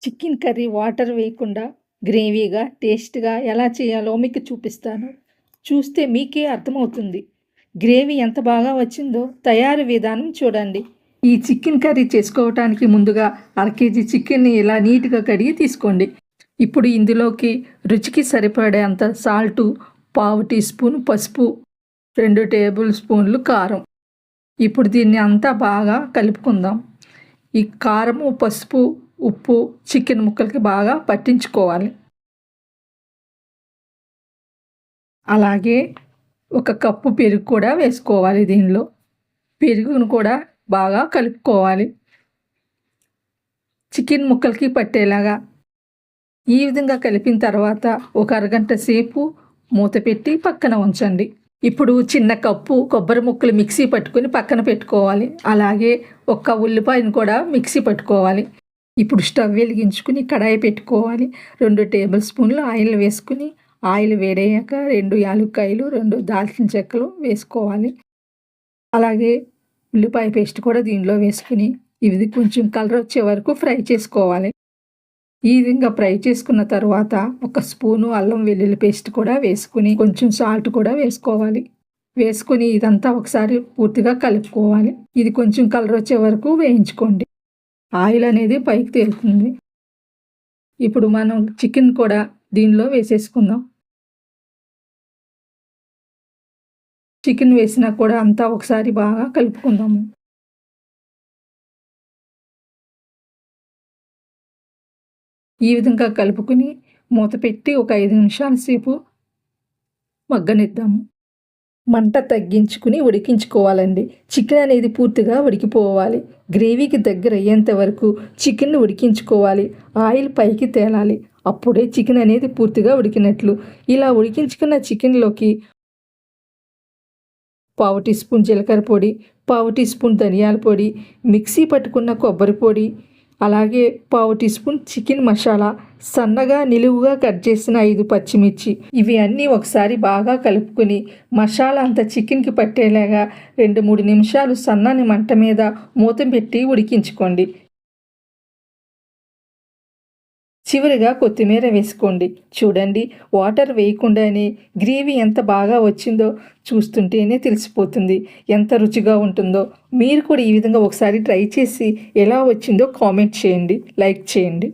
Chicken curry water వేయకుండా గ్రేవీగా టేస్ట్గా ఎలా చేయాలో మీకు చూపిస్తాను. చూస్తే మీకే అర్థమవుతుంది గ్రేవీ ఎంత బాగా వచ్చిందో. తయారీ విధానం చూడండి. ఈ చికెన్ కర్రీ చేసుకోవటానికి ముందుగా 1/2 కేజీ చికెన్ని ఇలా నీట్గా కడిగి తీసుకోండి. ఇప్పుడు ఇందులోకి రుచికి సరిపడేంత సాల్టు, 1/2 టీ స్పూన్ పసుపు, 2 టేబుల్ స్పూన్లు కారం. ఇప్పుడు దీన్ని అంతా బాగా కలుపుకుందాం. ఈ కారము, పసుపు, ఉప్పు చికెన్ ముక్కలకి బాగా పట్టించుకోవాలి. అలాగే 1 కప్పు పెరుగు కూడా వేసుకోవాలి. దీనిలో పెరుగును కూడా బాగా కలుపుకోవాలి. చికెన్ ముక్కలకి పట్టేలాగా ఈ విధంగా కలిపిన తర్వాత ఒక అరగంట సేపు మూత పెట్టి పక్కన ఉంచండి. ఇప్పుడు చిన్న కప్పు కొబ్బరి ముక్కలు మిక్సీ పట్టుకొని పక్కన పెట్టుకోవాలి. అలాగే 1 ఉల్లిపాయను కూడా మిక్సీ పట్టుకోవాలి. ఇప్పుడు స్టవ్ వెలిగించుకుని కడాయి పెట్టుకోవాలి. 2 టేబుల్ స్పూన్లు ఆయిల్ వేసుకుని ఆయిల్ వేడయ్యాక 2 యాలక్కాయలు, 2 దాల్చిన చెక్కలు వేసుకోవాలి. అలాగే ఉల్లిపాయ పేస్ట్ కూడా దీనిలో వేసుకుని ఇది కొంచెం కలర్ వచ్చే వరకు ఫ్రై చేసుకోవాలి. ఈ విధంగా ఫ్రై చేసుకున్న తర్వాత 1 స్పూను అల్లం వెల్లుల్లి పేస్ట్ కూడా వేసుకుని కొంచెం సాల్ట్ కూడా వేసుకోవాలి. వేసుకుని ఇదంతా ఒకసారి పూర్తిగా కలుపుకోవాలి. ఇది కొంచెం కలర్ వచ్చే వరకు వేయించుకోండి. ఆయిల్ అనేది పైకి తేలుతుంది. ఇప్పుడు మనం చికెన్ కూడా దీనిలో వేసేసుకుందాం. చికెన్ వేసినా కూడా అంతా ఒకసారి బాగా కలుపుకుందాము. ఈ విధంగా కలుపుకుని మూత పెట్టి ఒక 5 నిమిషాల సేపు మగ్గనిద్దాము. మంట తగ్గించుకుని ఉడికించుకోవాలండి. చికెన్ అనేది పూర్తిగా ఉడికిపోవాలి. గ్రేవీకి దగ్గర అయ్యేంత వరకు చికెన్ను ఉడికించుకోవాలి. ఆయిల్ పైకి తేలాలి. అప్పుడే చికెన్ అనేది పూర్తిగా ఉడికినట్లు. ఇలా ఉడికించుకున్న చికెన్లోకి 1/2 టీ స్పూన్ జీలకర్ర పొడి, 1/2 టీ స్పూన్ ధనియాల పొడి, మిక్సీ పట్టుకున్న కొబ్బరి పొడి, అలాగే 1/2 టీ స్పూన్ చికెన్ మసాలా, సన్నగా నిలువుగా కట్ చేసిన 5 పచ్చిమిర్చి, ఇవి అన్నీ ఒకసారి బాగా కలుపుకుని మసాలా అంతా చికెన్కి పట్టేలాగా 2-3 నిమిషాలు సన్నని మంట మీద మూత పెట్టి ఉడికించుకోండి. చివరిగా కొత్తిమీర వేసుకోండి. చూడండి, వాటర్ వేయకుండానే గ్రేవీ ఎంత బాగా వచ్చిందో చూస్తుంటేనే తెలిసిపోతుంది ఎంత రుచిగా ఉంటుందో. మీరు కూడా ఈ విధంగా ఒకసారి ట్రై చేసి ఎలా వచ్చిందో కామెంట్ చేయండి, లైక్ చేయండి.